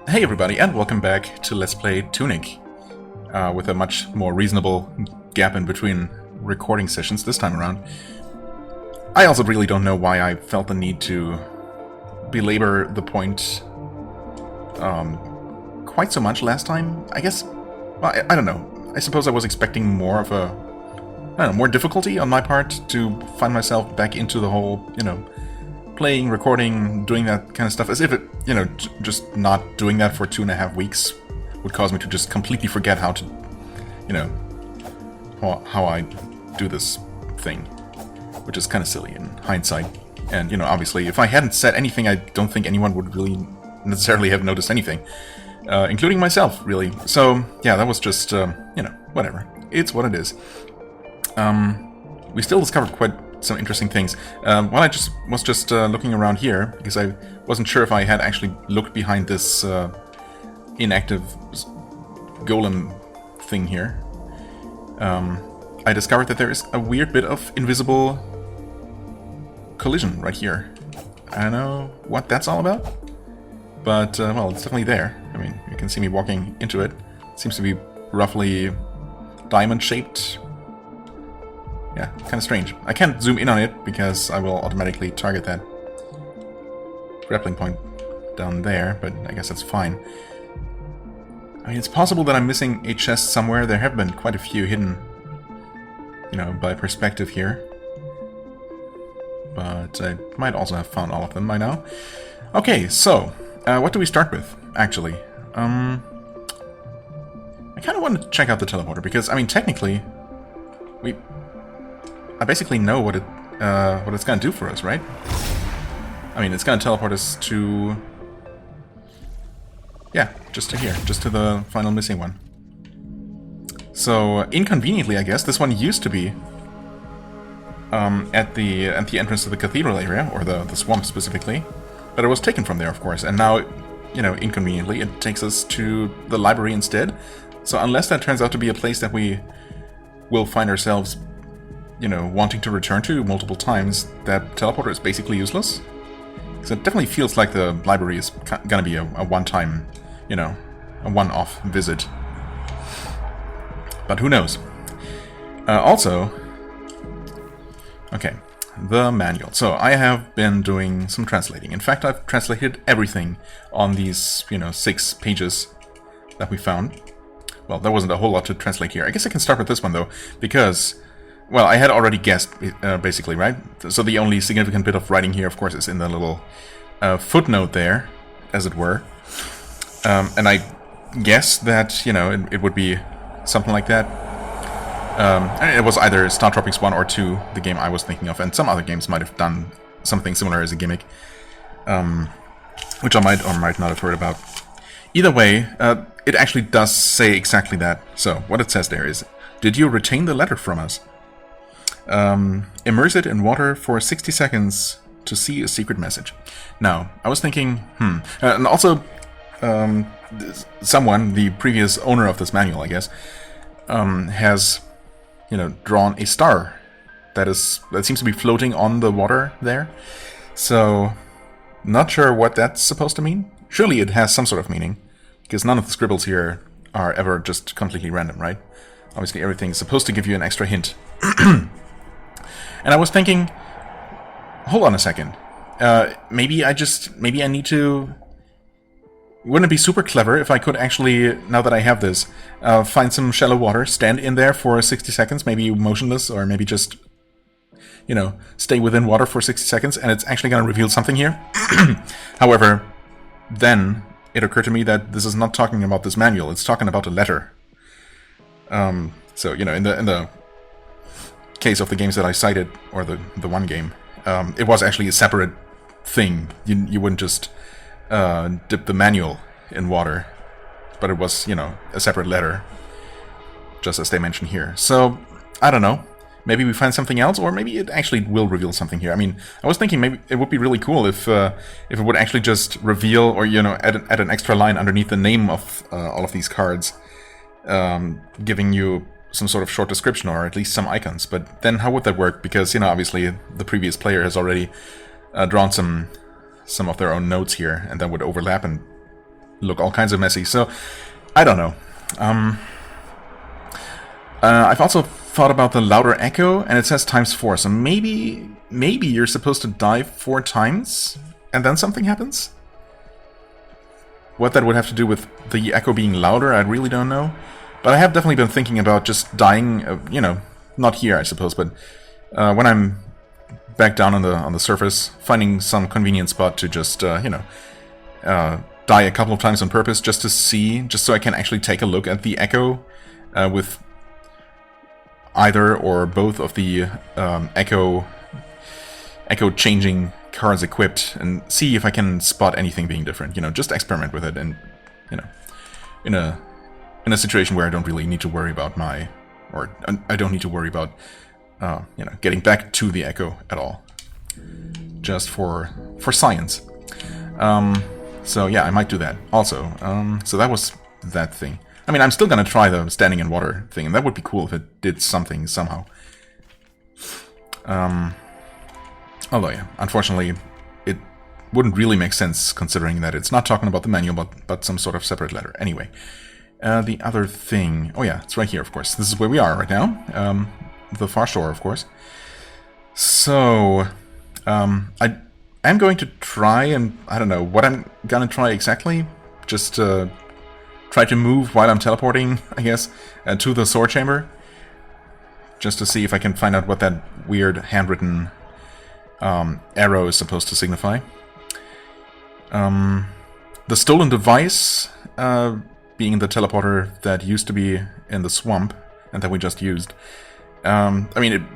Hey everybody, and welcome back to Let's Play Tunic, with a much more reasonable gap in between recording sessions this time around. I also really don't know why I felt the need to belabor the point quite so much last time. I guess, well, I don't know. I suppose I was expecting more of a, I don't know, more difficulty on my part to find myself back into the whole, playing, recording, doing that kind of stuff, as if it, just not doing that for 2.5 weeks would cause me to just completely forget how to, how I do this thing, which is kind of silly in hindsight. And, obviously, if I hadn't said anything, I don't think anyone would really necessarily have noticed anything, including myself, really. So, yeah, that was just, whatever. It's what it is. We still discovered quite some interesting things. While I was just looking around here, because I wasn't sure if I had actually looked behind this inactive golem thing here. I discovered that there is a weird bit of invisible collision right here. I don't know what that's all about, but, well, it's definitely there. I mean, you can see me walking into it. It seems to be roughly diamond-shaped. Yeah, kind of strange. I can't zoom in on it because I will automatically target that grappling point down there, but I guess that's fine. I mean, it's possible that I'm missing a chest somewhere. There have been quite a few hidden, by perspective here. But I might also have found all of them by now. Okay, so, what do we start with, actually? I kind of want to check out the teleporter, because, I mean, technically, I basically know what it's going to do for us, right? I mean, it's going to teleport us to... yeah, just to here, just to the final missing one. So, inconveniently, I guess, this one used to be at the entrance to the Cathedral area, or the swamp specifically, but it was taken from there, of course, and now, inconveniently, it takes us to the library instead. So unless that turns out to be a place that we will find ourselves, wanting to return to multiple times, that teleporter is basically useless. Because it definitely feels like the library is gonna be a one-time, a one-off visit. But who knows? Also, okay, the manual. So I have been doing some translating. In fact, I've translated everything on these, 6 pages that we found. Well, there wasn't a whole lot to translate here. I guess I can start with this one, though, because, well, I had already guessed, basically, right? So the only significant bit of writing here, of course, is in the little footnote there, as it were. And I guess that, it would be something like that. It was either Star Tropics 1 or 2, the game I was thinking of, and some other games might have done something similar as a gimmick, which I might or might not have heard about. Either way, it actually does say exactly that. So, what it says there is, did you retain the letter from us? Immerse it in water for 60 seconds to see a secret message. Now, I was thinking, and also, someone, the previous owner of this manual, I guess, has, drawn a star that seems to be floating on the water there. So, not sure what that's supposed to mean. Surely it has some sort of meaning, because none of the scribbles here are ever just completely random, right? Obviously everything is supposed to give you an extra hint. And I was thinking, hold on a second. Maybe I need to... Wouldn't it be super clever if I could actually, now that I have this, find some shallow water, stand in there for 60 seconds, maybe motionless, or maybe just, stay within water for 60 seconds, and it's actually going to reveal something here? However, then it occurred to me that this is not talking about this manual, it's talking about a letter. So, in the case of the games that I cited, or the one game, it was actually a separate thing. You wouldn't just dip the manual in water, but it was, a separate letter, just as they mention here. So, I don't know. Maybe we find something else, or maybe it actually will reveal something here. I mean, I was thinking maybe it would be really cool if it would actually just reveal, or, add an extra line underneath the name of all of these cards, giving you some sort of short description, or at least some icons. But then how would that work? Because, obviously the previous player has already drawn some of their own notes here, and that would overlap and look all kinds of messy. So, I don't know. I've also thought about the louder echo, and it says ×4. So maybe you're supposed to die 4 times, and then something happens? What that would have to do with the echo being louder, I really don't know. But I have definitely been thinking about just dying, you know, not here, I suppose, but when I'm back down on the surface, finding some convenient spot to just, you know, die a couple of times on purpose, just so I can actually take a look at the echo with either or both of the echo changing cards equipped, and see if I can spot anything being different. You know, just experiment with it, and you know, in a situation where I don't really need to worry about I don't need to worry about you know, getting back to the echo at all, just for science. So yeah, I might do that also. So that was that thing. I mean, I'm still gonna try the standing in water thing, and that would be cool if it did something somehow. Although, yeah, unfortunately, it wouldn't really make sense considering that it's not talking about the manual, but some sort of separate letter. Anyway, the other thing... Oh yeah, it's right here, of course. This is where we are right now. The far shore, of course. So, I am going to try, and I don't know what I'm gonna try exactly. Just try to move while I'm teleporting, I guess, to the sword chamber. Just to see if I can find out what that weird handwritten arrow is supposed to signify. The stolen device being the teleporter that used to be in the swamp and that we just used. I mean,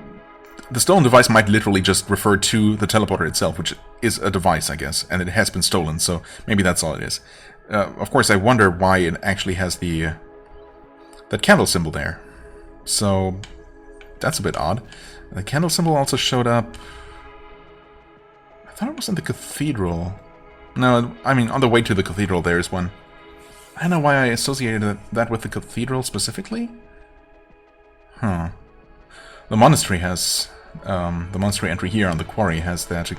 the stolen device might literally just refer to the teleporter itself, which is a device, I guess, and it has been stolen, so maybe that's all it is. Of course, I wonder why it actually has that candle symbol there. So, that's a bit odd. The candle symbol also showed up... I thought it was in the Cathedral. No, I mean, on the way to the Cathedral there's one. I don't know why I associated that with the Cathedral specifically. Huh. The Monastery has... the Monastery entry here on the quarry has that...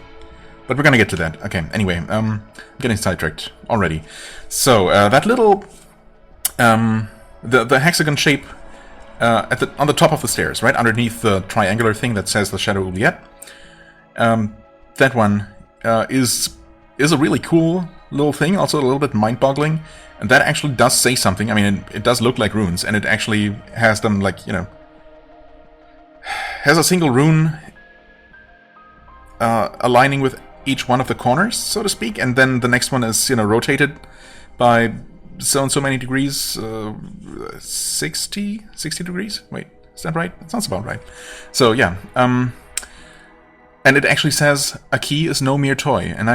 But we're gonna get to that. Okay, anyway, getting sidetracked already. So, that little... the hexagon shape on the top of the stairs, right underneath the triangular thing that says the Shadow Oubliette. That one is a really cool little thing, also a little bit mind-boggling, and that actually does say something. I mean, it does look like runes, and it actually has them, like, you know, has a single rune aligning with each one of the corners, so to speak, and then the next one is, you know, rotated by so and so many degrees, 60 degrees? Wait, is that right? That sounds about right. So, yeah, and it actually says, a key is no mere toy, and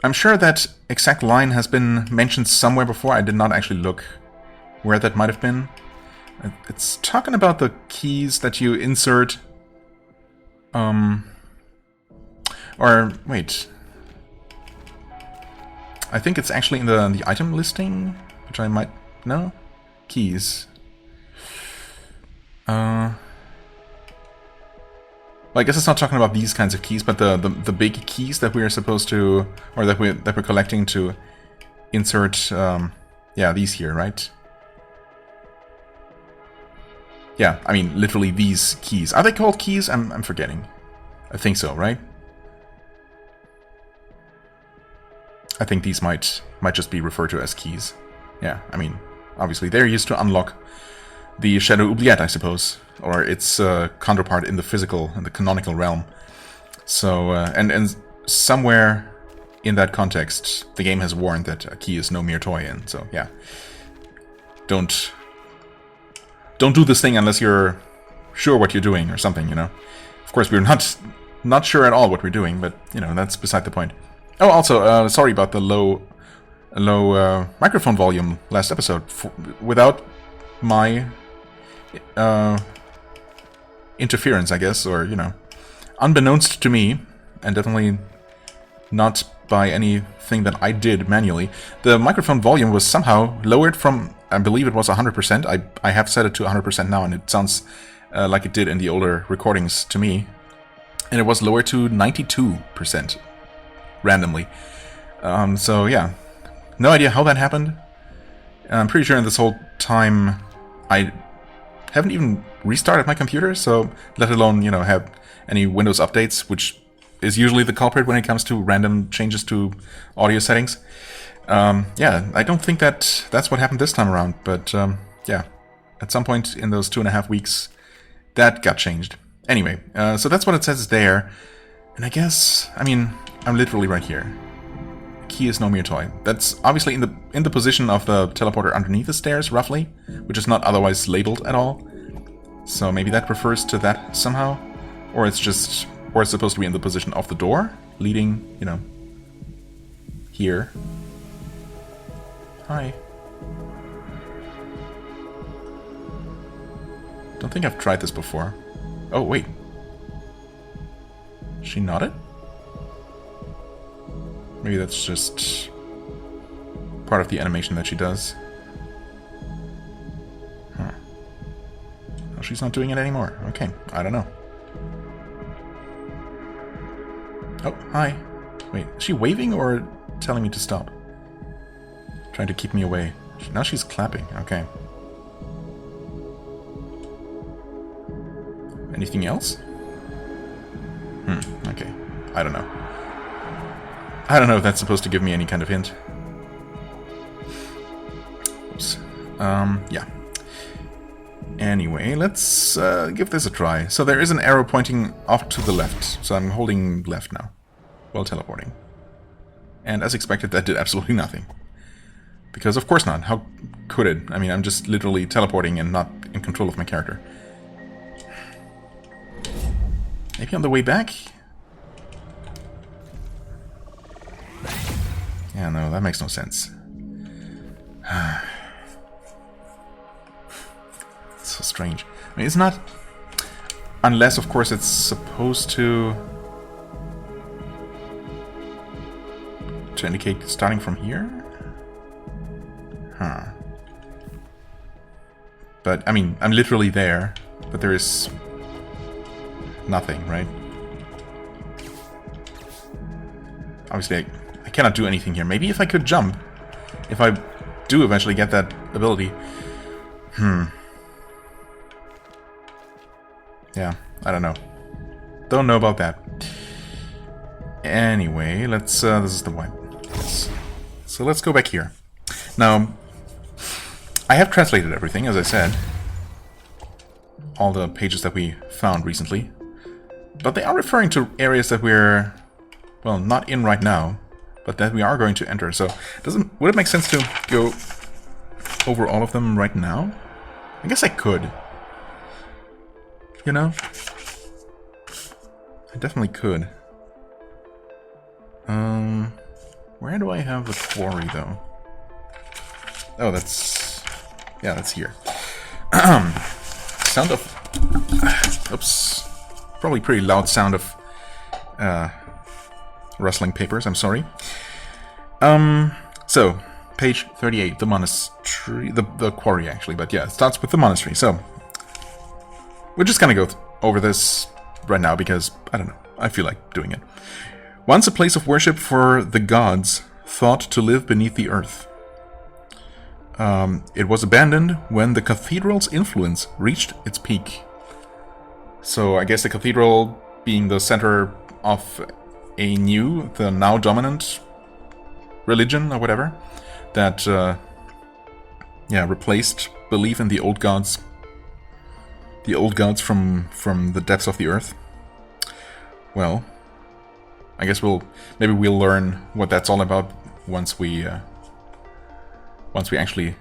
I'm sure that exact line has been mentioned somewhere before. I did not actually look where that might have been. It's talking about the keys that you insert, or, wait, I think it's actually in the item listing, which I might... No? Keys. Well, I guess it's not talking about these kinds of keys, but the big keys that we are supposed to... Or that we're collecting to insert... yeah, these here, right? Yeah, I mean, literally these keys. Are they called keys? I'm forgetting. I think so, right? I think these might just be referred to as keys. Yeah, I mean, obviously they're used to unlock the Shadow Oubliette, I suppose, or its counterpart in the physical, in the canonical realm. So, and somewhere in that context, the game has warned that a key is no mere toy, and so, yeah. Don't do this thing unless you're sure what you're doing, or something, you know. Of course, we're not sure at all what we're doing, but, you know, that's beside the point. Oh, also, sorry about the low microphone volume last episode. Without my interference, I guess, or, you know, unbeknownst to me, and definitely not by anything that I did manually, the microphone volume was somehow lowered from, I believe it was 100%. I have set it to 100% now, and it sounds like it did in the older recordings to me. And it was lowered to 92%. Randomly. So, yeah. No idea how that happened. I'm pretty sure in this whole time I haven't even restarted my computer, so let alone, have any Windows updates, which is usually the culprit when it comes to random changes to audio settings. Yeah, I don't think that's what happened this time around, but yeah, at some point in those 2.5 weeks, that got changed. Anyway, so that's what it says there, and I guess, I'm literally right here. Key is no mere toy. That's obviously in the position of the teleporter underneath the stairs, roughly, which is not otherwise labeled at all. So maybe that refers to that somehow, or it's supposed to be in the position of the door, leading, here. Hi. Don't think I've tried this before. Oh, wait. She nodded? Maybe that's just part of the animation that she does. Huh. Oh, she's not doing it anymore. Okay, I don't know. Oh, hi. Wait, is she waving or telling me to stop? Trying to keep me away. Now she's clapping. Okay. Anything else? Okay. I don't know. I don't know if that's supposed to give me any kind of hint. Oops. Yeah. Anyway, let's give this a try. So there is an arrow pointing off to the left. So I'm holding left now, while teleporting. And as expected, that did absolutely nothing. Because of course not. How could it? I'm just literally teleporting and not in control of my character. Maybe on the way back? Yeah, no, that makes no sense. It's so strange. It's not... Unless, of course, it's supposed to indicate starting from here? Huh. But, I'm literally there, but there is nothing, right? Obviously, I cannot do anything here. Maybe if I could jump, if I do eventually get that ability. Yeah, I don't know. Don't know about that. Anyway, let's, this is the one. Yes. So let's go back here. Now, I have translated everything, as I said. All the pages that we found recently. But they are referring to areas that we're, well, not in right now, but that we are going to enter. So, would it make sense to go over all of them right now? I guess I could. You know? I definitely could. Where do I have the quarry, though? Oh, that's... yeah, that's here. Sound of... oops. Probably pretty loud sound of rustling papers, I'm sorry. So, page 38, the monastery... the quarry, actually, but yeah, it starts with the monastery. So, we're just gonna go over this right now because, I don't know, I feel like doing it. Once a place of worship for the gods, thought to live beneath the earth. It was abandoned when the cathedral's influence reached its peak. So I guess the cathedral being the center of the now dominant religion or whatever, that replaced belief in the old gods. The old gods from the depths of the earth. Well, I guess maybe we'll learn what that's all about once we actually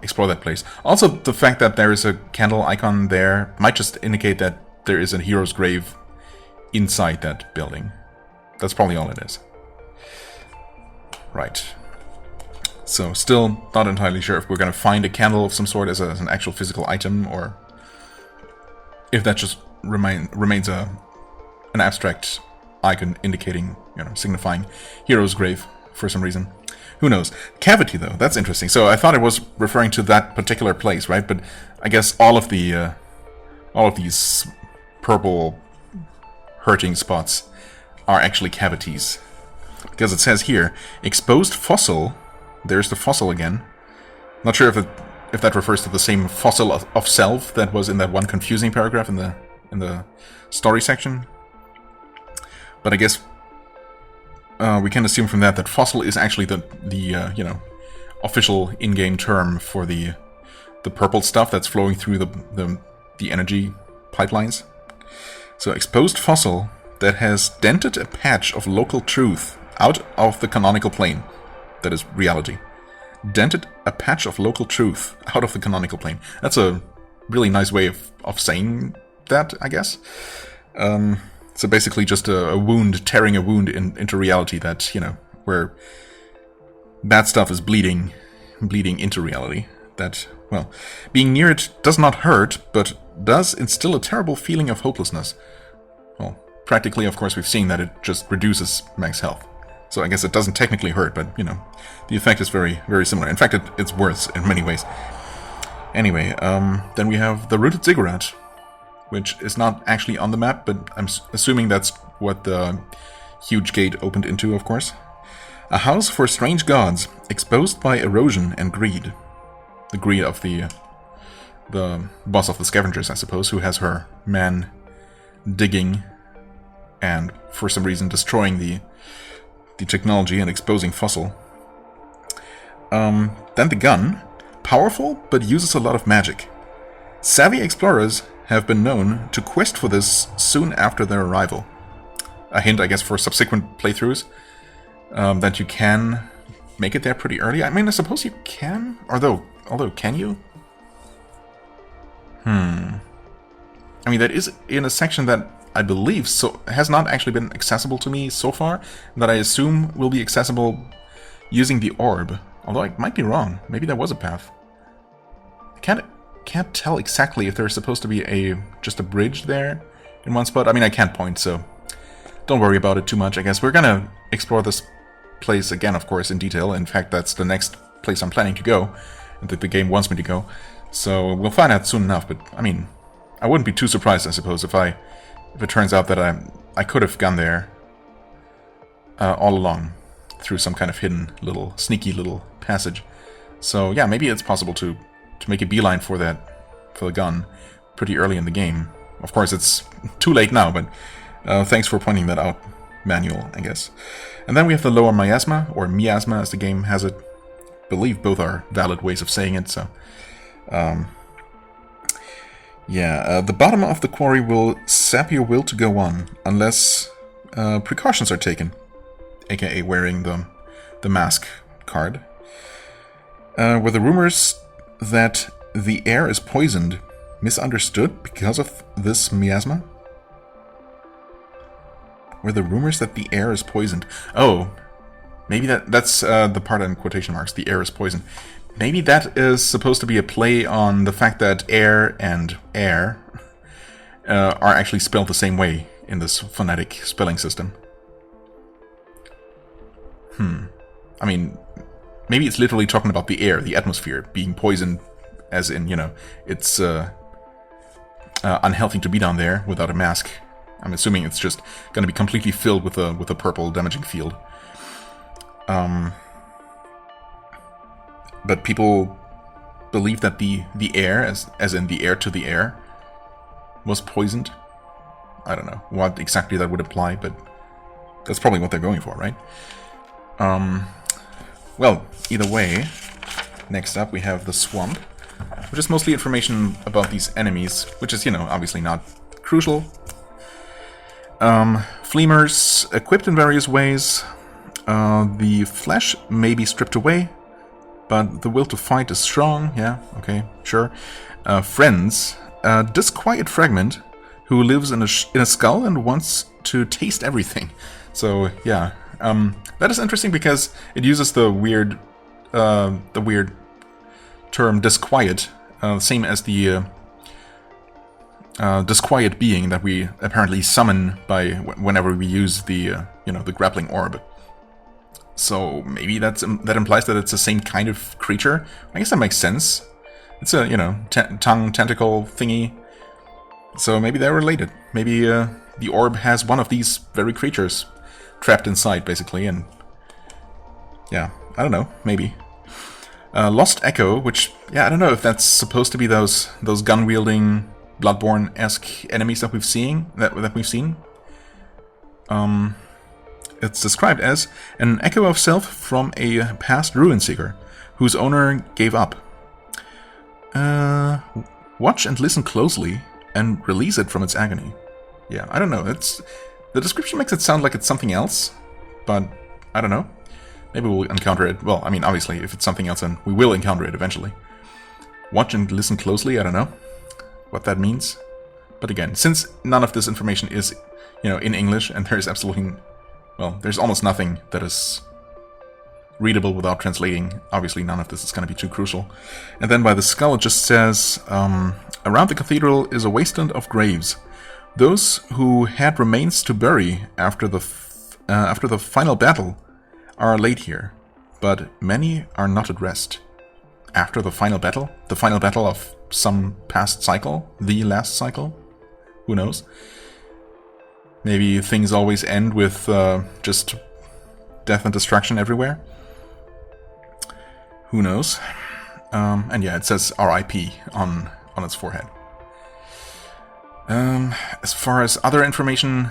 explore that place. Also, the fact that there is a candle icon there might just indicate that there is a hero's grave inside that building. That's probably all it is. Right. So, still not entirely sure if we're going to find a candle of some sort as an actual physical item, or if that just remains an abstract icon indicating, signifying hero's grave for some reason. Who knows? Cavity, though, that's interesting. So I thought it was referring to that particular place, right? But I guess all of these purple hurting spots are actually cavities. Because it says here, exposed fossil, there's the fossil again, Not sure if that refers to the same fossil of self that was in that one confusing paragraph in the story section. But I guess we can assume from that fossil is actually the official in-game term for the purple stuff that's flowing through the energy pipelines. So exposed fossil that has dented a patch of local truth out of the canonical plane. That is reality. Dented a patch of local truth out of the canonical plane. That's a really nice way of saying that, I guess. So basically just a wound, tearing a wound into reality that, where bad stuff is bleeding into reality. That, well, being near it does not hurt, but does instill a terrible feeling of hopelessness. Well, practically, of course, we've seen that it just reduces max health. So I guess it doesn't technically hurt, but, the effect is very, very similar. In fact, it's worse in many ways. Anyway, then we have the rooted ziggurat, which is not actually on the map, but I'm assuming that's what the huge gate opened into, of course. A house for strange gods, exposed by erosion and greed. The greed of the boss of the scavengers, I suppose, who has her man digging and, for some reason, destroying the technology and exposing fossil. Then the gun. Powerful, but uses a lot of magic. Savvy explorers have been known to quest for this soon after their arrival. A hint, I guess, for subsequent playthroughs, that you can make it there pretty early. I mean, I suppose you can, although can you? I mean, that is in a section that I believe has not actually been accessible to me so far, that I assume will be accessible using the orb. Although I might be wrong. Maybe there was a path. I can't tell exactly if there's supposed to be just a bridge there in one spot. I mean, I can't point, so don't worry about it too much, I guess. We're gonna explore this place again, of course, in detail. In fact, that's the next place I'm planning to go, and that the game wants me to go. So we'll find out soon enough, but, I mean, I wouldn't be too surprised, I suppose, if it turns out that I could have gone there all along through some kind of hidden sneaky little passage. So yeah, maybe it's possible to make a beeline for the gun pretty early in the game. Of course, it's too late now, but thanks for pointing that out, Manual, I guess. And then we have the lower Miasma, or Miasma as the game has it. I believe both are valid ways of saying it, so... the bottom of the quarry will sap your will to go on, unless precautions are taken, aka wearing the mask card. Were the rumors that the air is poisoned misunderstood because of this miasma? Were the rumors that the air is poisoned? Oh, maybe that's the part in quotation marks, the air is poisoned. Maybe that is supposed to be a play on the fact that air and air are actually spelled the same way in this phonetic spelling system. I mean, maybe it's literally talking about the air, the atmosphere, being poisoned, as in, it's unhealthy to be down there without a mask. I'm assuming it's just going to be completely filled with a purple damaging field. But people believe that the air, as in the air to the air, was poisoned. I don't know what exactly that would imply, but that's probably what they're going for, right? Well, either way, next up we have the swamp, which is mostly information about these enemies, which is, obviously not crucial. Fleemers, equipped in various ways. The flesh may be stripped away, but the will to fight is strong. Yeah, okay, sure. Friends, a disquiet fragment who lives in a skull and wants to taste everything. So, yeah. That is interesting because it uses the weird term disquiet, same as the disquiet being that we apparently summon by whenever we use the the grappling orb. So maybe that implies that it's the same kind of creature. I guess that makes sense. It's a tongue tentacle thingy. So maybe they're related. Maybe the orb has one of these very creatures trapped inside, basically, and yeah, I don't know, maybe. Lost Echo, which, yeah, I don't know if that's supposed to be those gun-wielding, Bloodborne-esque enemies that we've seen. It's described as an echo of self from a past ruin seeker, whose owner gave up. Watch and listen closely, and release it from its agony. Yeah, I don't know. The description makes it sound like it's something else, but I don't know. Maybe we'll encounter it. Well, I mean, obviously, if it's something else, then we will encounter it eventually. Watch and listen closely. I don't know what that means. But again, since none of this information is, in English, and there's absolutely, well, there's almost nothing that is readable without translating. Obviously, none of this is going to be too crucial. And then by the skull, it just says, around the cathedral is a wasteland of graves. Those who had remains to bury after the final battle are laid here, but many are not at rest. After the final battle? The final battle of some past cycle? The last cycle? Who knows? Maybe things always end with just death and destruction everywhere? Who knows? And yeah, it says RIP on its forehead. As far as other information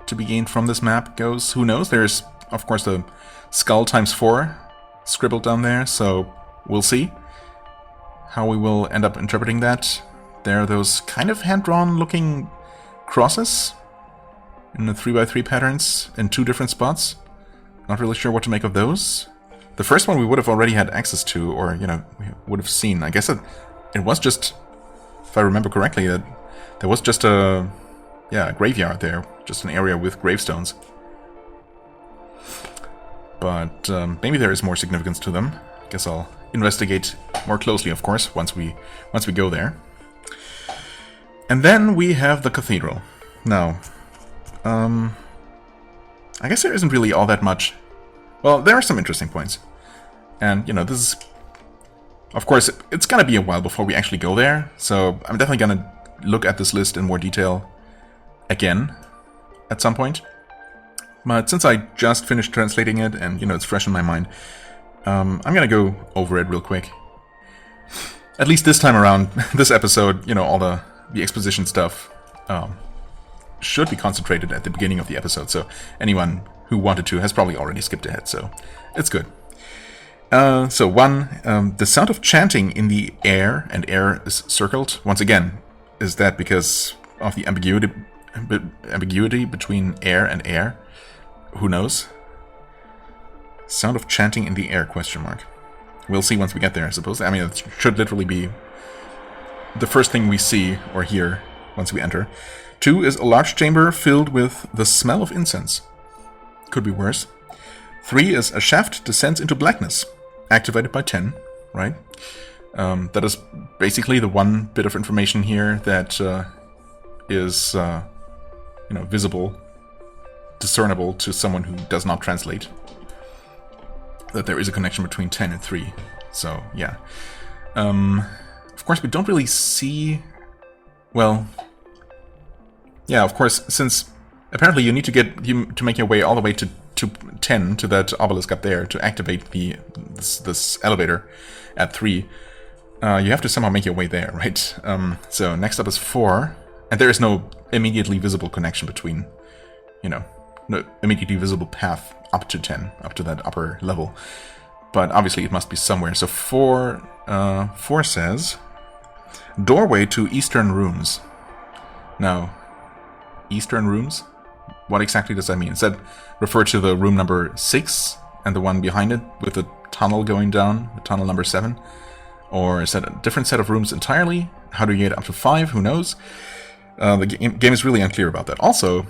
to be gained from this map goes, who knows? There's, of course, the skull times 4 scribbled down there, so we'll see how we will end up interpreting that. There are those kind of hand-drawn looking crosses in the 3x3 patterns in 2 different spots. Not really sure what to make of those. The first one we would have already had access to, or, we would have seen. I guess it was just, if I remember correctly, that there was just a graveyard there, just an area with gravestones. But maybe there is more significance to them. I guess I'll investigate more closely, of course, once we go there. And then we have the cathedral. Now, I guess there isn't really all that much. Well, there are some interesting points. And, this is... Of course, it's gonna be a while before we actually go there, so I'm definitely gonna look at this list in more detail again at some point. But since I just finished translating it and, it's fresh in my mind, I'm gonna go over it real quick. At least this time around, this episode, all the exposition stuff should be concentrated at the beginning of the episode, so anyone who wanted to has probably already skipped ahead, so it's good. So one, the sound of chanting in the air, and air is circled. Once again, is that because of the ambiguity between air and air? Who knows? Sound of chanting in the air, question mark. We'll see once we get there, I suppose. I mean, it should literally be the first thing we see or hear once we enter. 2 is a large chamber filled with the smell of incense. Could be worse. 3 is a shaft descends into blackness, activated by 10, right? That is basically the one bit of information here that is, visible, discernible to someone who does not translate. That there is a connection between 10 and 3. So, yeah. Of course, we don't really see... Well... Yeah, of course, since apparently you need to make your way all the way to 10, to that obelisk up there, to activate this elevator at 3. You have to somehow make your way there, right? So next up is 4, and there is no immediately visible connection between, no immediately visible path up to 10, up to that upper level. But obviously it must be somewhere. So 4 says, doorway to eastern rooms. Now, eastern rooms? What exactly does that mean? Does that refer to the room number 6 and the one behind it with the tunnel going down, the tunnel number 7? Or is that a different set of rooms entirely? How do you get up to 5? Who knows? The game is really unclear about that. Also,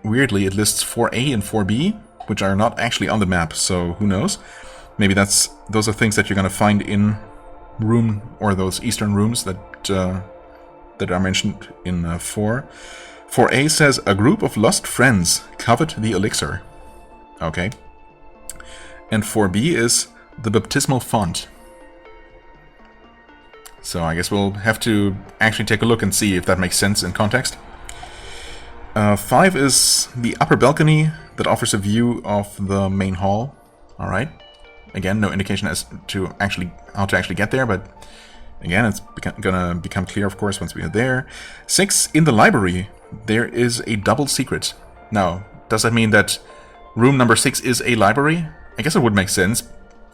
weirdly, it lists 4A and 4B, which are not actually on the map, so who knows? Maybe those are things that you're going to find in room, or those eastern rooms that are mentioned in 4. 4A says, a group of lost friends covet the elixir. Okay. And 4B is the baptismal font. So I guess we'll have to actually take a look and see if that makes sense in context. 5 is the upper balcony that offers a view of the main hall. Alright. Again, no indication as to how to actually get there, but again, it's gonna become clear, of course, once we are there. 6, in the library, there is a double secret. Now, does that mean that room number 6 is a library? I guess it would make sense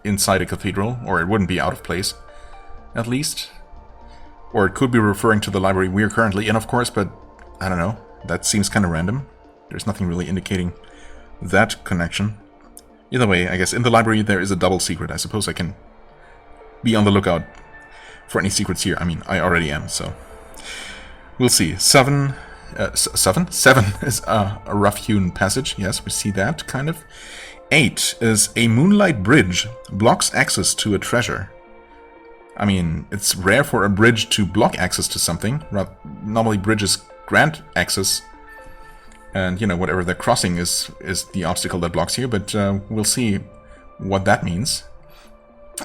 inside a cathedral, or it wouldn't be out of place, at least. Or it could be referring to the library we're currently in, of course, but I don't know. That seems kind of random. There's nothing really indicating that connection. Either way, I guess in the library there is a double secret. I suppose I can be on the lookout for any secrets here. I mean, I already am, so we'll see. 7 is a rough-hewn passage. Yes, we see that, kind of. 8 is a moonlight bridge. Blocks access to a treasure. I mean, it's rare for a bridge to block access to something. Normally bridges grant access. And, you know, whatever they're crossing is the obstacle that blocks you. But we'll see what that means.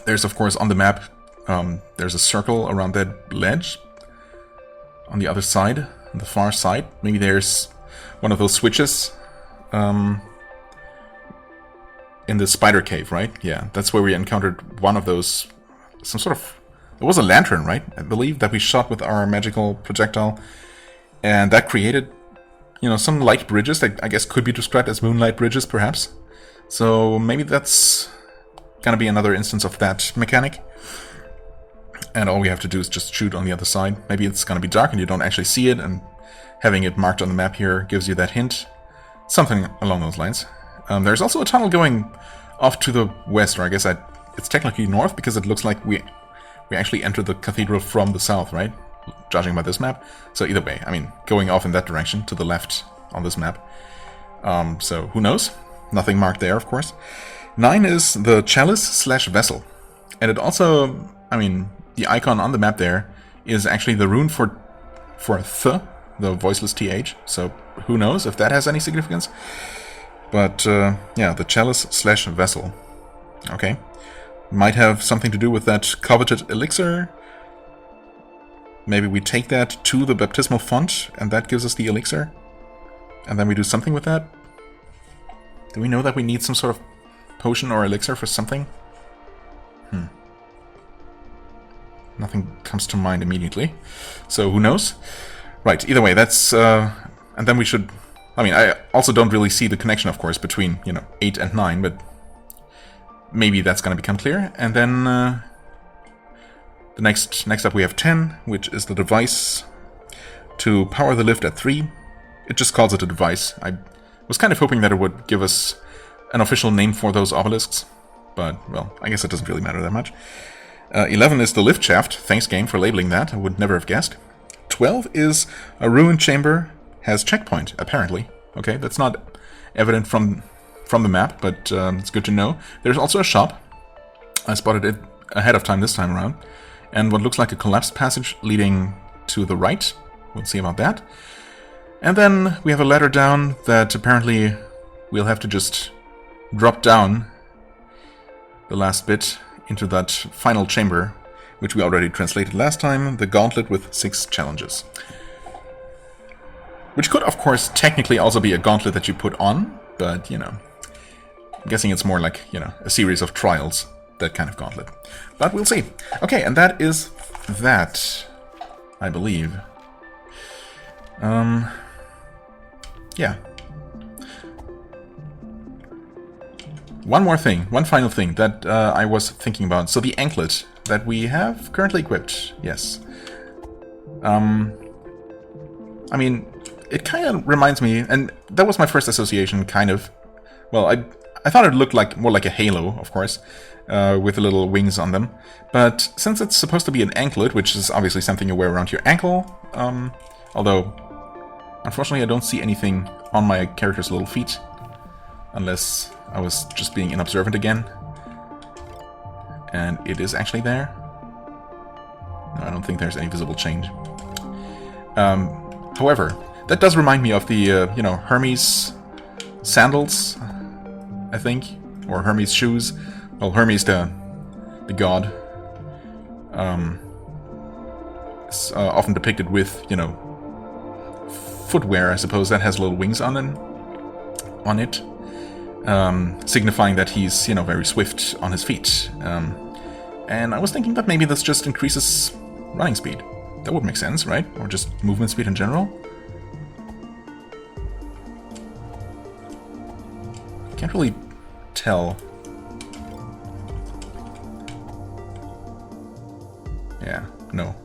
There's, of course, on the map, there's a circle around that ledge. On the other side, on the far side. Maybe there's one of those switches. In the spider cave, right? Yeah, that's where we encountered one of those, some sort of, it was a lantern, right? I believe that we shot with our magical projectile, and that created, you know, some light bridges that I guess could be described as moonlight bridges, perhaps. So maybe that's gonna be another instance of that mechanic. And all we have to do is just shoot on the other side. Maybe it's gonna be dark and you don't actually see it, and having it marked on the map here gives you that hint. Something along those lines. There's also a tunnel going off to the west, or I guess it's technically north, because it looks like we actually entered the cathedral from the south, right? Judging by this map. So either way, I mean, going off in that direction, to the left on this map. So who knows? Nothing marked there, of course. 9 is the chalice/vessel. And it also, I mean, the icon on the map there is actually the rune for the voiceless TH. So who knows if that has any significance. But, yeah, the chalice/vessel. Okay. Might have something to do with that coveted elixir. Maybe we take that to the baptismal font, and that gives us the elixir. And then we do something with that. Do we know that we need some sort of potion or elixir for something? Nothing comes to mind immediately. So, who knows? Right, either way, that's... and then we should... I mean, I also don't really see the connection, of course, between, you know, 8 and 9, but maybe that's going to become clear. And then the next up we have 10, which is the device to power the lift at 3. It just calls it a device. I was kind of hoping that it would give us an official name for those obelisks, but, well, I guess it doesn't really matter that much. 11 is the lift shaft. Thanks, game, for labeling that. I would never have guessed. 12 is a ruined chamber. Has checkpoint, apparently. Okay, that's not evident from the map, but it's good to know. There's also a shop. I spotted it ahead of time this time around. And what looks like a collapsed passage leading to the right. We'll see about that. And then we have a ladder down that apparently we'll have to just drop down the last bit into that final chamber, which we already translated last time, the gauntlet with 6 challenges. Which could, of course, technically also be a gauntlet that you put on, but, you know, I'm guessing it's more like, you know, a series of trials, that kind of gauntlet. But we'll see. Okay, and that is that, I believe. Yeah. One more thing, one final thing that I was thinking about. So the anklet that we have currently equipped, yes. I mean, it kind of reminds me, and that was my first association, kind of. Well, I thought it looked like more like a halo, of course, with the little wings on them. But since it's supposed to be an anklet, which is obviously something you wear around your ankle, although, unfortunately, I don't see anything on my character's little feet, unless I was just being inobservant again. And it is actually there. No, I don't think there's any visible change. However, that does remind me of the, you know, Hermes sandals, I think, or Hermes shoes. Well, Hermes, the god, is often depicted with, you know, footwear, I suppose, that has little wings on it. signifying that he's, you know, very swift on his feet. And I was thinking that maybe this just increases running speed. That would make sense, right? Or just movement speed in general. Can't really tell. Yeah, no.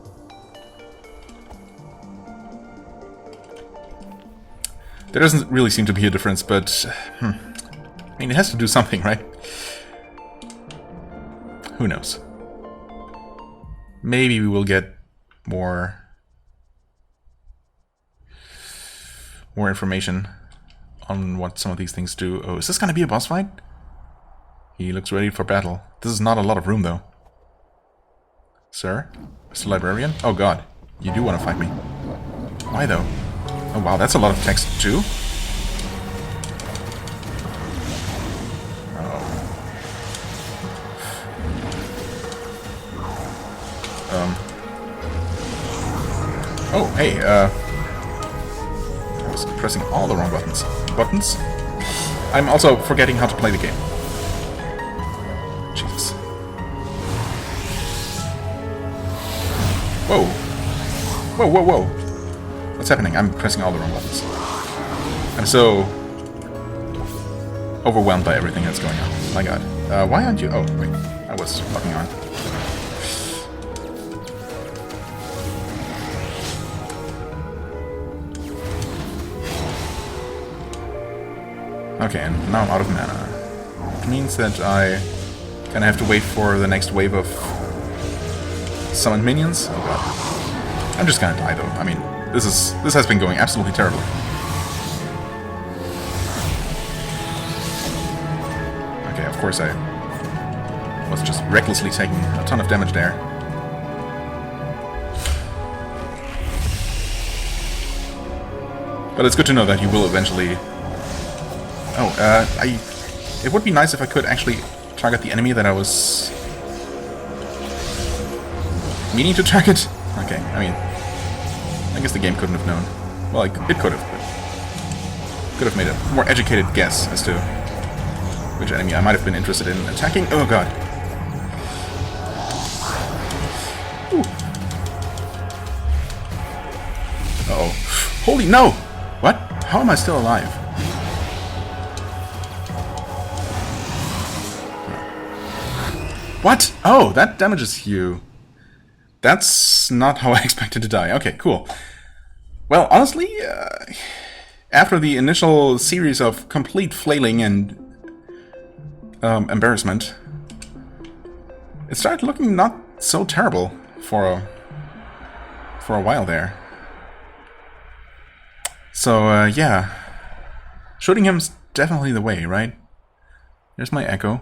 There doesn't really seem to be a difference, but... I mean, it has to do something, right? Who knows? Maybe we will get more information on what some of these things do. Oh, is this gonna be a boss fight? He looks ready for battle. This is not a lot of room, though. Sir? Mr. Librarian? Oh god, you do want to fight me. Why, though? Oh wow, that's a lot of text, too. Oh, hey, I was pressing all the wrong buttons. I'm also forgetting how to play the game. Jesus. Whoa. Whoa, whoa, whoa. What's happening? I'm pressing all the wrong buttons. I'm so overwhelmed by everything that's going on. My god. Why aren't you... Oh, wait. I was fucking on. Okay, and now I'm out of mana. Which means that I kinda have to wait for the next wave of summoned minions. Oh god. I'm just gonna die though. I mean, this has been going absolutely terribly. Okay, of course I was just recklessly taking a ton of damage there. But it's good to know that you will eventually... Oh, it would be nice if I could actually target the enemy that I was meaning to target. Okay, I mean, I guess the game couldn't have known. Well, it could have, but could have made a more educated guess as to which enemy I might have been interested in attacking. Oh god. Ooh. Uh-oh. Holy no! What? How am I still alive? What? Oh, that damages you. That's not how I expected to die. Okay, cool. Well, honestly, after the initial series of complete flailing and embarrassment, it started looking not so terrible for a while there. So, yeah. Shooting him's definitely the way, right? There's my echo.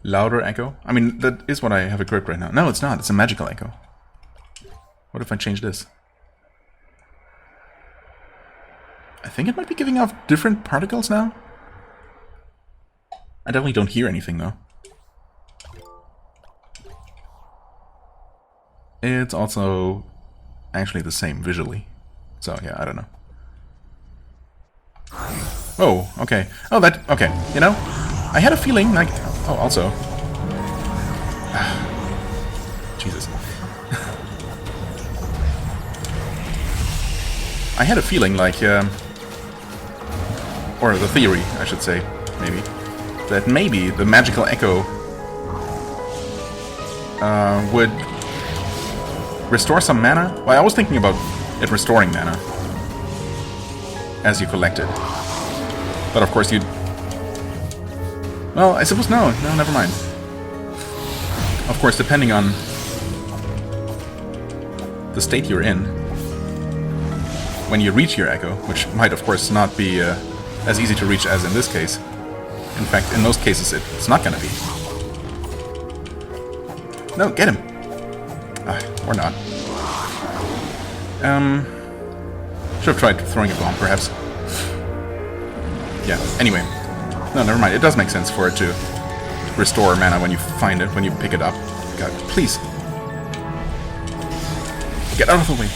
Louder echo? I mean, that is what I have equipped right now. No, it's not. It's a magical echo. What if I change this? I think it might be giving off different particles now. I definitely don't hear anything, though. It's also actually the same visually. So, yeah, I don't know. Oh, okay. Oh, that... Okay, you know? I had a feeling, like... Oh, also... Jesus. I had a feeling, like... or the theory, I should say, maybe. That maybe the magical echo... would... restore some mana? Well, I was thinking about it restoring mana. As you collect it. But of course you'd... Well, I suppose no, never mind. Of course, depending on the state you're in, when you reach your echo, which might of course not be as easy to reach as in this case. In fact, in most cases it's not gonna be. No, get him! Or not. Should have tried throwing a bomb, perhaps. Yeah, anyway. No, never mind. It does make sense for it to restore mana when you find it, when you pick it up. God, please. Get out of the way.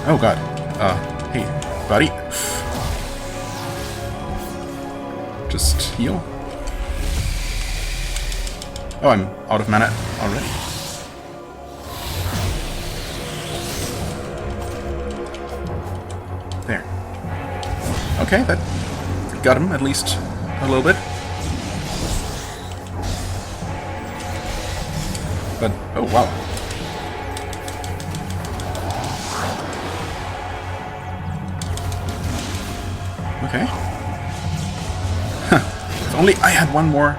Oh god. Hey, buddy. Just heal. Oh, I'm out of mana already. There. Okay, that got him at least a little bit. But, oh wow. Okay. If only I had one more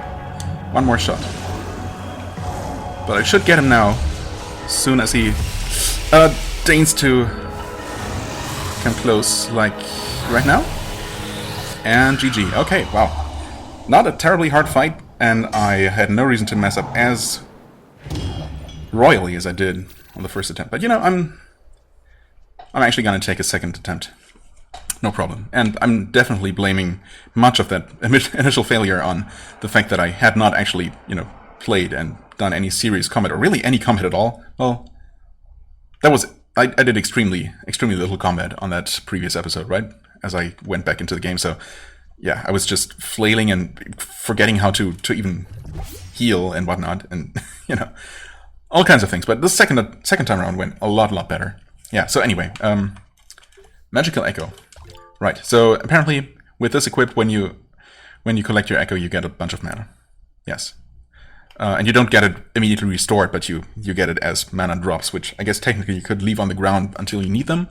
shot. But I should get him now, as soon as he deigns to come close, like right now. And GG. Okay, wow. Not a terribly hard fight, and I had no reason to mess up as royally as I did on the first attempt. But you know, I'm actually gonna take a second attempt. No problem. And I'm definitely blaming much of that initial failure on the fact that I had not actually, you know, played and done any serious combat, or really any combat at all. Well, that was... I did extremely little combat on that previous episode, right? As I went back into the game, so... yeah, I was just flailing and forgetting how to even heal and whatnot, and, you know, all kinds of things. But the second time around went a lot better. Yeah, so anyway, Magical Echo. Right, so apparently with this equipped, when you collect your Echo, you get a bunch of mana. Yes. And you don't get it immediately restored, but you get it as mana drops, which I guess technically you could leave on the ground until you need them.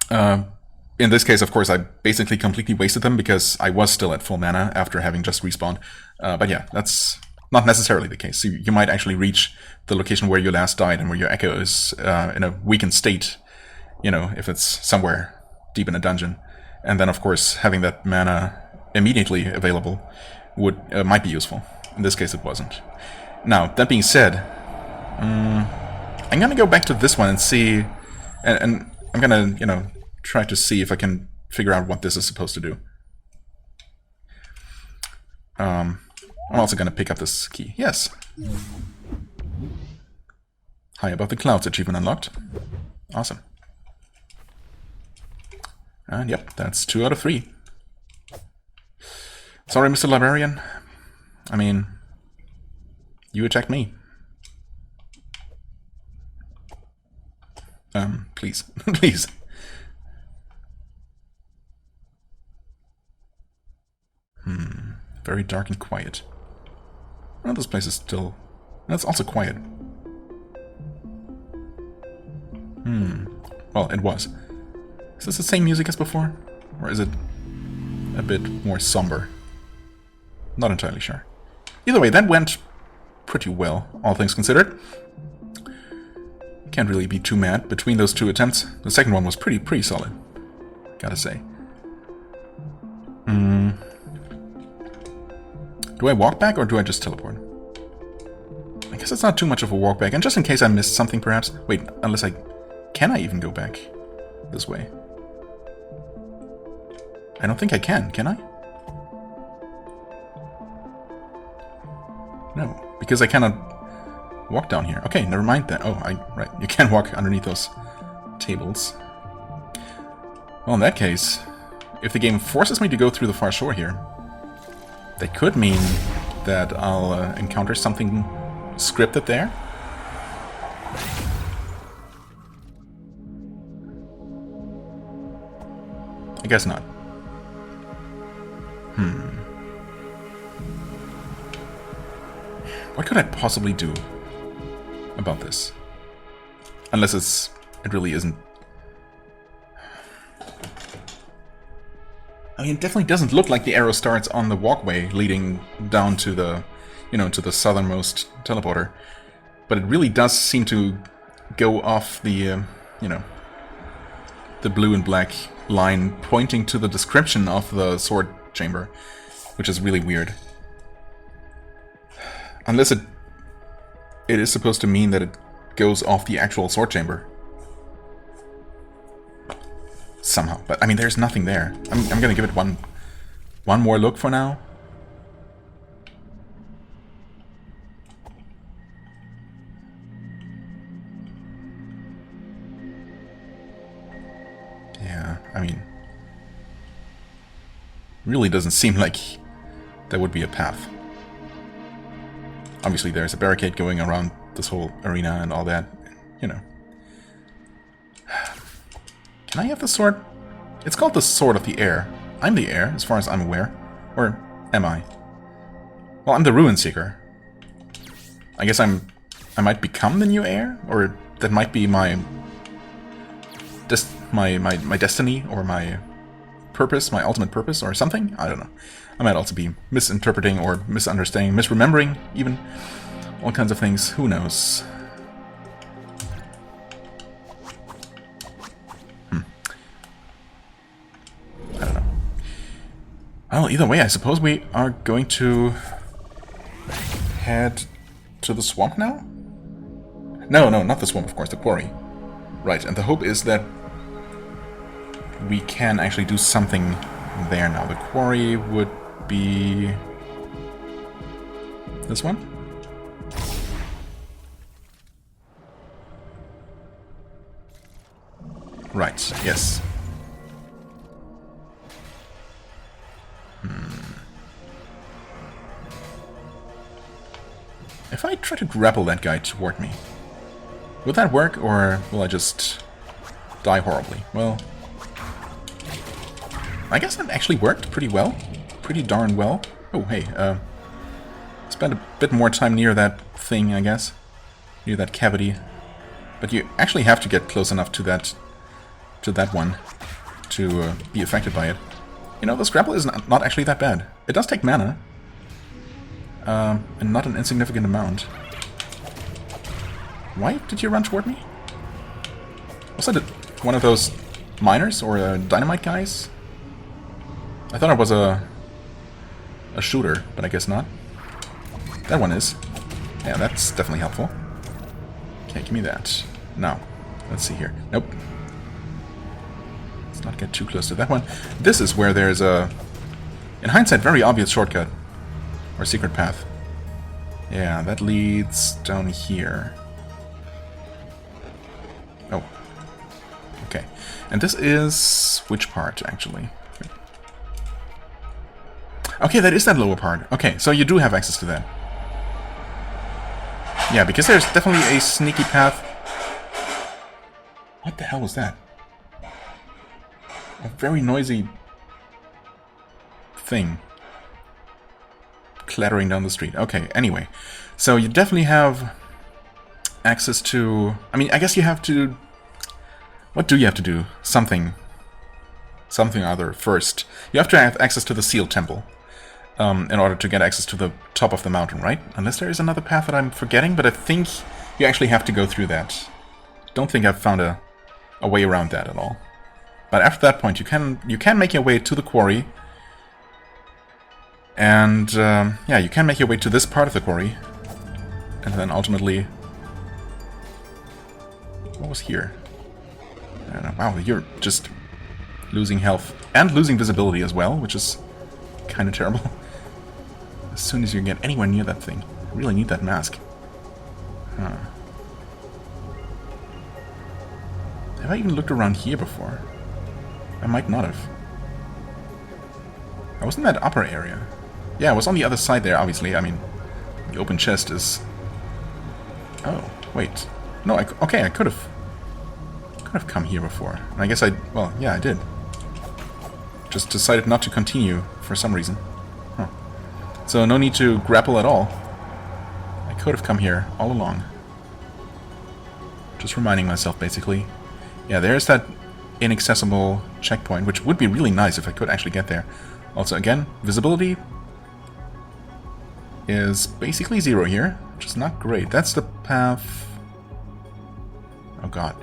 In this case, of course, I basically completely wasted them because I was still at full mana after having just respawned. But yeah, that's not necessarily the case. So you might actually reach the location where you last died and where your Echo is in a weakened state, you know, if it's somewhere deep in a dungeon. And then, of course, having that mana immediately available might be useful. In this case, it wasn't. Now, that being said, I'm gonna go back to this one and see... And I'm gonna, you know, try to see if I can figure out what this is supposed to do. I'm also gonna pick up this key. Yes. High above the clouds achievement unlocked. Awesome. And yep, that's 2 out of 3. Sorry, Mr. Librarian. I mean, you attacked me. Please. Please. Very dark and quiet. Well, this place is still... That's also quiet. Well, it was. Is this the same music as before? Or is it a bit more somber? Not entirely sure. Either way, that went pretty well, all things considered. Can't really be too mad between those two attempts. The second one was pretty solid, gotta say. Do I walk back or do I just teleport? I guess it's not too much of a walk back, and just in case I missed something perhaps... Wait, unless I... Can I even go back this way? I don't think I can I? No, because I cannot walk down here. Okay, never mind that. Oh, right, you can walk underneath those tables. Well, in that case, if the game forces me to go through the far shore here, that could mean that I'll encounter something scripted there. I guess not. What could I possibly do about this? Unless it really isn't. I mean, it definitely doesn't look like the arrow starts on the walkway leading down to the, you know, to the southernmost teleporter. But it really does seem to go off the, you know, the blue and black line pointing to the description of the sword chamber, which is really weird. Unless it is supposed to mean that it goes off the actual sword chamber. Somehow. But, I mean, there's nothing there. I'm gonna give it one more look for now. Really doesn't seem like there would be a path. Obviously there's a barricade going around this whole arena and all that, you know. Can I have the sword? It's called the Sword of the Air. I'm the heir, as far as I'm aware. Or am I? Well, I'm the Ruin Seeker. I guess I might become the new heir? Or that might be my destiny, or my purpose, my ultimate purpose, or something? I don't know. I might also be misinterpreting or misunderstanding, misremembering, even. All kinds of things. Who knows? I don't know. Well, either way, I suppose we are going to head to the swamp now? No, not the swamp, of course, the quarry. Right, and the hope is that we can actually do something there now. The quarry would be this one? Right, yes. If I try to grapple that guy toward me, will that work, or will I just die horribly? Well, I guess that actually worked pretty well. Pretty darn well. Oh, hey, spend a bit more time near that thing, I guess. Near that cavity. But you actually have to get close enough to that one to be affected by it. You know, this grapple is not actually that bad. It does take mana. And not an insignificant amount. Why did you run toward me? Was that one of those miners or dynamite guys? I thought it was a shooter, but I guess not. That one is. Yeah, that's definitely helpful. Okay, give me that. Now, let's see here. Nope. Let's not get too close to that one. This is where there's a, in hindsight, very obvious shortcut. Or secret path. Yeah, that leads down here. Oh. Okay. And this is which part, actually? Okay, that is that lower part. Okay, so you do have access to that. Yeah, because there's definitely a sneaky path. What the hell was that? A very noisy thing. Clattering down the street. Okay, anyway. So you definitely have access to... I mean, I guess you have to... What do you have to do? Something other first. You have to have access to the sealed temple in order to get access to the top of the mountain, right? Unless there is another path that I'm forgetting, but I think you actually have to go through that. Don't think I've found a way around that at all. But after that point, you can make your way to the quarry. And, yeah, you can make your way to this part of the quarry. And then ultimately... What was here? I don't know. Wow, you're just losing health. And losing visibility as well, which is kind of terrible. As soon as you get anywhere near that thing. I really need that mask. Huh. Have I even looked around here before? I might not have. I was in that upper area. Yeah, I was on the other side there, obviously. I mean, the open chest is... Oh, wait. No, okay, I could have come here before. And I guess well, yeah, I did. Just decided not to continue for some reason. Huh. So no need to grapple at all. I could have come here all along. Just reminding myself, basically. Yeah, there's that inaccessible checkpoint, which would be really nice if I could actually get there. Also, again, visibility is basically 0 here, which is not great. That's the path... Oh god.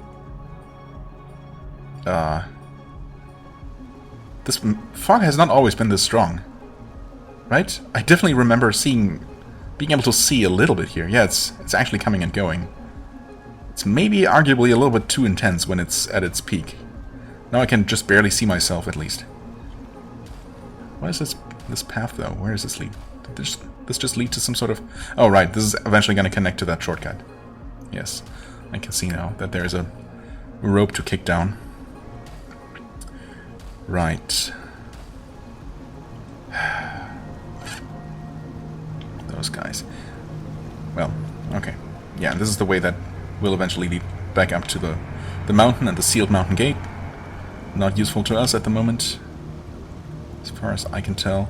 This fog has not always been this strong. Right? I definitely remember being able to see a little bit here. Yeah, it's actually coming and going. It's maybe arguably a little bit too intense when it's at its peak. Now I can just barely see myself, at least. What is this path, though? Where does this lead? Did this just lead to some sort of... Oh, right. This is eventually going to connect to that shortcut. Yes. I can see now that there's a rope to kick down. Right. those guys. Well, okay. Yeah, this is the way that will eventually lead back up to the mountain and the sealed mountain gate. Not useful to us at the moment, as far as I can tell.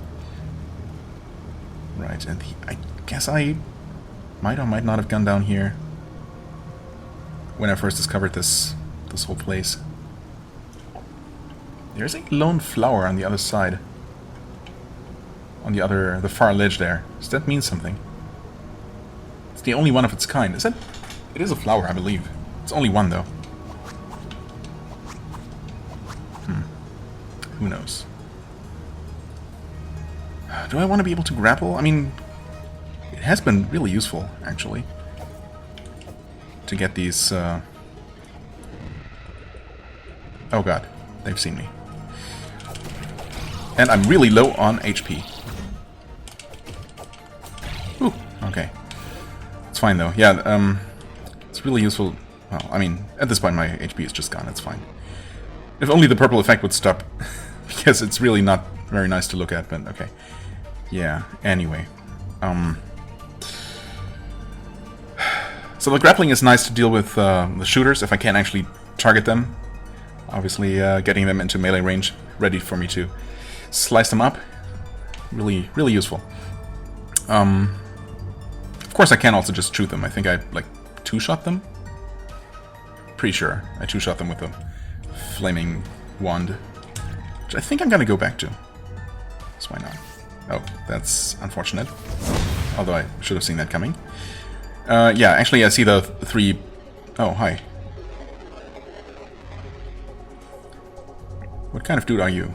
Right, and I guess I might or might not have gone down here when I first discovered this whole place. There's a lone flower on the other side. On the far ledge there. Does that mean something? It's the only one of its kind. Is that? It is a flower, I believe. It's only one, though. Who knows? Do I want to be able to grapple? I mean, it has been really useful, actually, to get these... Oh god, they've seen me. And I'm really low on HP. Ooh, okay. It's fine, though. Yeah, it's really useful. Well, I mean, at this point my HP is just gone, it's fine. If only the purple effect would stop, because it's really not very nice to look at, but okay. Yeah, anyway. So the grappling is nice to deal with the shooters, if I can't actually target them. Obviously, getting them into melee range, ready for me to slice them up. Really, really useful. Of course, I can also just shoot them. I think I, like, two-shot them? Pretty sure I two-shot them with a flaming wand. Which I think I'm gonna go back to. So why not? Oh, that's unfortunate. Although I should have seen that coming. Yeah, actually I see the three... Oh, hi. What kind of dude are you?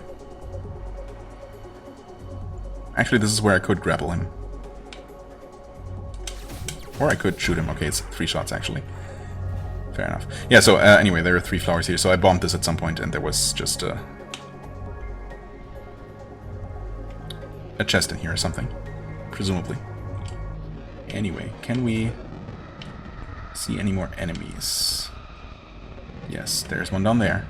Actually, this is where I could grapple him. Or I could shoot him. Okay, it's 3 shots, actually. Fair enough. Yeah, so anyway, there are 3 flowers here. So I bombed this at some point, and there was just a chest in here or something. Presumably. Anyway, can we see any more enemies? Yes, there's one down there.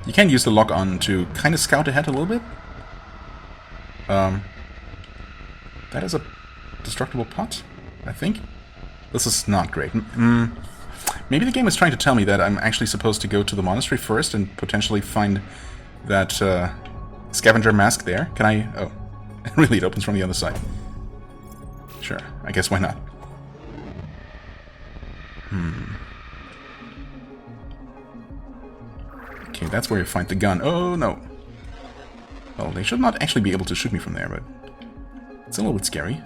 You can use the lock-on to kind of scout ahead a little bit. That is a destructible pot, I think. This is not great. Maybe the game is trying to tell me that I'm actually supposed to go to the monastery first and potentially find that scavenger mask there. Can I... Oh, really, it opens from the other side. Sure, I guess why not? Okay, that's where you find the gun. Oh, no. Well, they should not actually be able to shoot me from there, but... It's a little bit scary.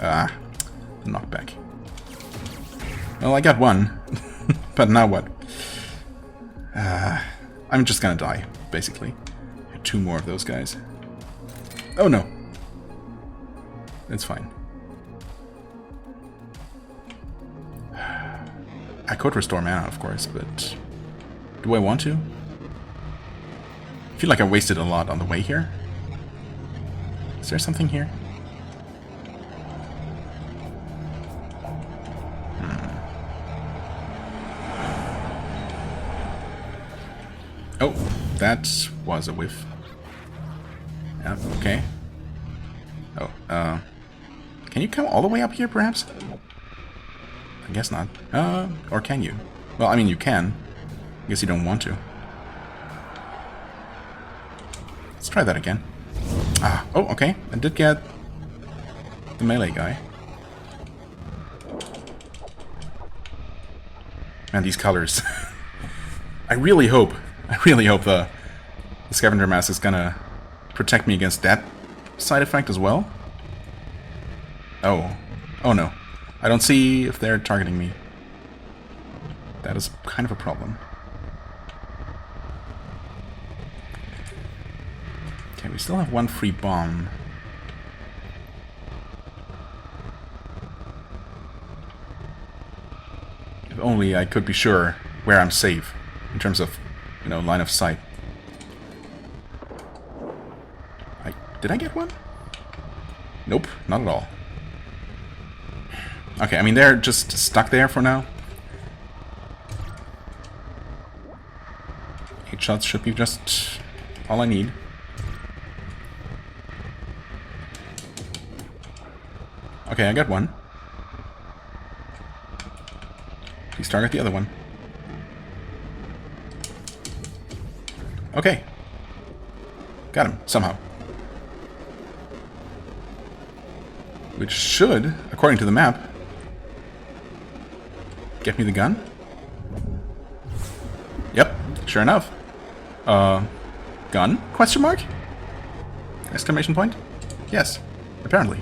Ah, the knockback. Well, I got one. But now what? I'm just gonna die, basically. 2 more of those guys. Oh no. It's fine. I could restore mana, of course, but... Do I want to? I feel like I wasted a lot on the way here. Is there something here? Oh, that was a whiff. Yeah, okay. Oh, can you come all the way up here, perhaps? I guess not. Or can you? Well, I mean, you can. I guess you don't want to. Let's try that again. Ah, oh, okay. I did get the melee guy. Man, these colors. I really hope the scavenger mask is gonna protect me against that side effect as well. Oh. Oh no. I don't see if they're targeting me. That is kind of a problem. Okay, we still have 1 free bomb. If only I could be sure where I'm safe in terms of, you know, line of sight. Did I get one? Nope, not at all. Okay, I mean, they're just stuck there for now. shots should be just all I need. Okay, I got one. Please target the other one. Okay. Got him, somehow. Which should, according to the map, get me the gun? Yep, sure enough. Gun? Question mark? Exclamation point? Yes, apparently.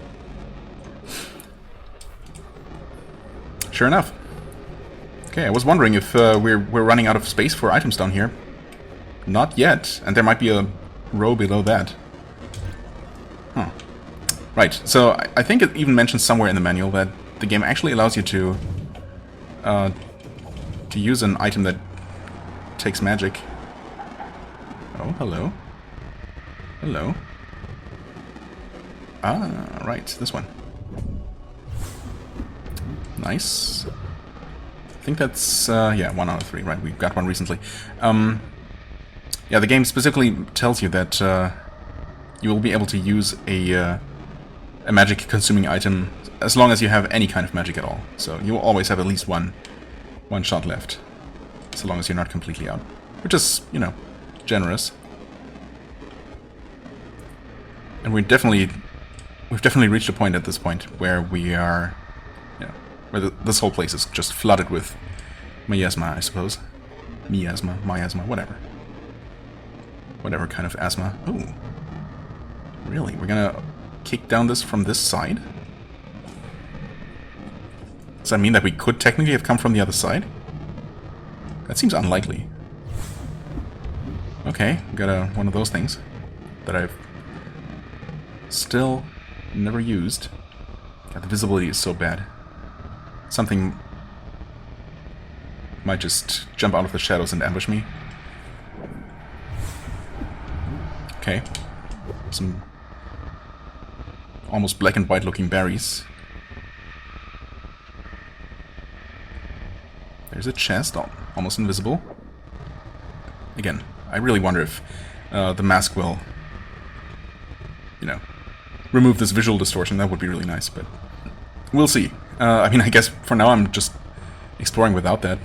Sure enough. Okay, I was wondering if we're running out of space for items down here. Not yet, and there might be a row below that. Huh. Right, so I think it even mentions somewhere in the manual that the game actually allows you to use an item that takes magic. Oh, hello. Hello. Ah, right, this one. Nice. I think that's, yeah, 1 out of 3, right? We got one recently. Yeah, the game specifically tells you that you will be able to use a magic-consuming item as long as you have any kind of magic at all. So you will always have at least one shot left, so long as you're not completely out. Which is, you know, generous. And we've definitely reached a point at this point where we are, you know, where this whole place is just flooded with miasma, I suppose. Miasma, whatever. Whatever kind of asthma. Ooh. Really? We're gonna kick down this from this side? Does that mean that we could technically have come from the other side? That seems unlikely. Okay, got one of those things that I've still never used. God, the visibility is so bad. Something might just jump out of the shadows and ambush me. Okay. Some almost black and white looking berries. There's a chest, almost invisible. Again, I really wonder if the mask will, you know, remove this visual distortion. That would be really nice, but we'll see. I mean, I guess for now I'm just exploring without that.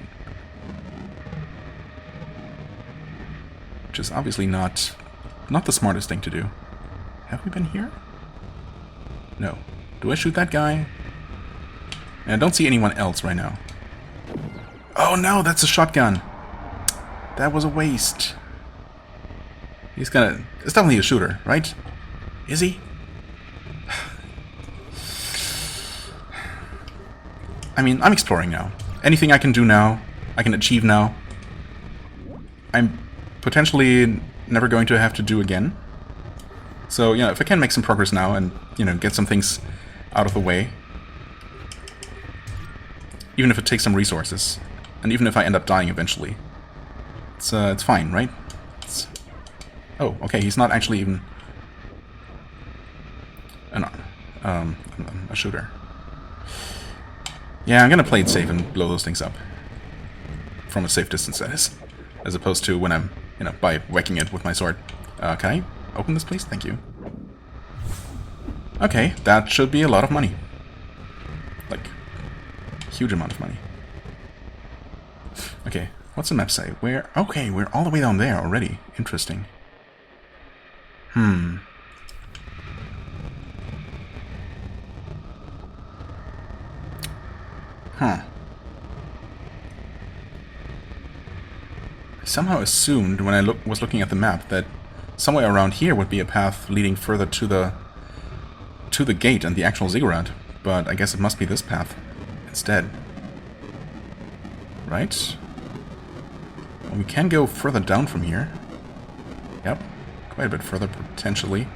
Which is obviously not the smartest thing to do. Have we been here? No. Do I shoot that guy? And I don't see anyone else right now. Oh no, that's a shotgun! That was a waste. He's gonna... It's definitely a shooter, right? Is he? I mean, I'm exploring now. Anything I can do now, I can achieve now, I'm potentially never going to have to do again. So, you know, if I can make some progress now and, you know, get some things out of the way, even if it takes some resources, and even if I end up dying eventually, it's fine, right? Oh, okay, he's not actually even a shooter. Yeah, I'm gonna play it safe and blow those things up. From a safe distance, that is. As opposed to when I'm, you know, by whacking it with my sword. Can I open this, please? Thank you. Okay, that should be a lot of money. Like, huge amount of money. Okay, what's the map say? Where? Okay, we're all the way down there already. Interesting. Huh. I somehow assumed when I was looking at the map that somewhere around here would be a path leading further to the gate and the actual ziggurat, but I guess it must be this path instead. Right? Well, we can go further down from here. Yep, quite a bit further potentially.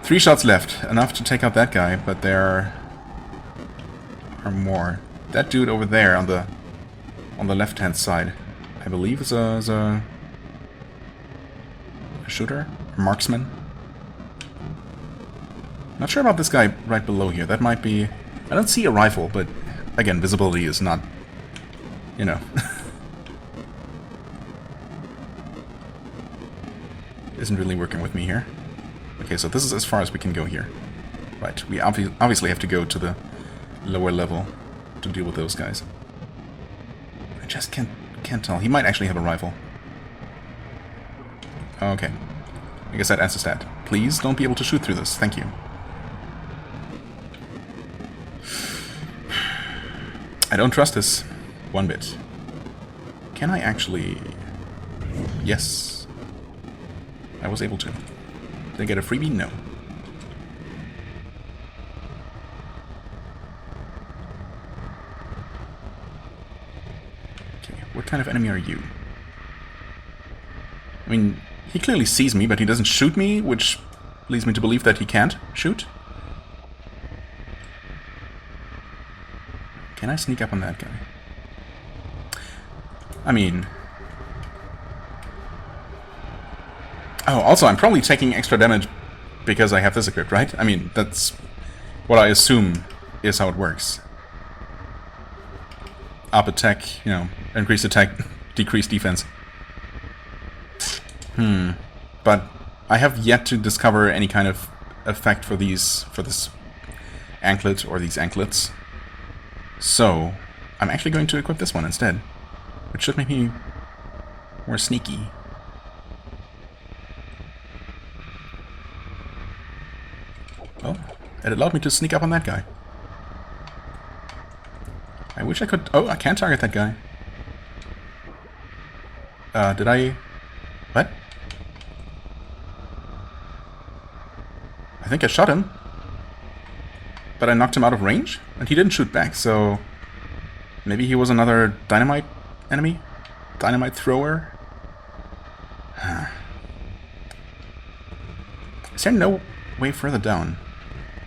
3 shots left, enough to take out that guy, but there are more. That dude over there on the left-hand side, I believe is a shooter? A marksman? Not sure about this guy right below here. That might be... I don't see a rifle, but again, visibility is not, you know... isn't really working with me here. Okay, so this is as far as we can go here. Right, we obviously have to go to the lower level to deal with those guys. I just can't tell. He might actually have a rifle. Okay. I guess that answers that. Please don't be able to shoot through this. Thank you. I don't trust this one bit. Can I actually... Yes. I was able to. Did I get a freebie? No. Okay, what kind of enemy are you? I mean, he clearly sees me, but he doesn't shoot me, which leads me to believe that he can't shoot. Can I sneak up on that guy? I mean... Oh, also, I'm probably taking extra damage because I have this equipped, right? I mean, that's what I assume is how it works. Up attack, you know, increase attack, decrease defense. But I have yet to discover any kind of effect for this anklet or these anklets. So, I'm actually going to equip this one instead, which should make me more sneaky. Well, it allowed me to sneak up on that guy. I wish I could... Oh, I can't target that guy. Did I... What? I think I shot him. But I knocked him out of range? And he didn't shoot back, so... Maybe he was another dynamite enemy? Dynamite thrower? Is there no way further down?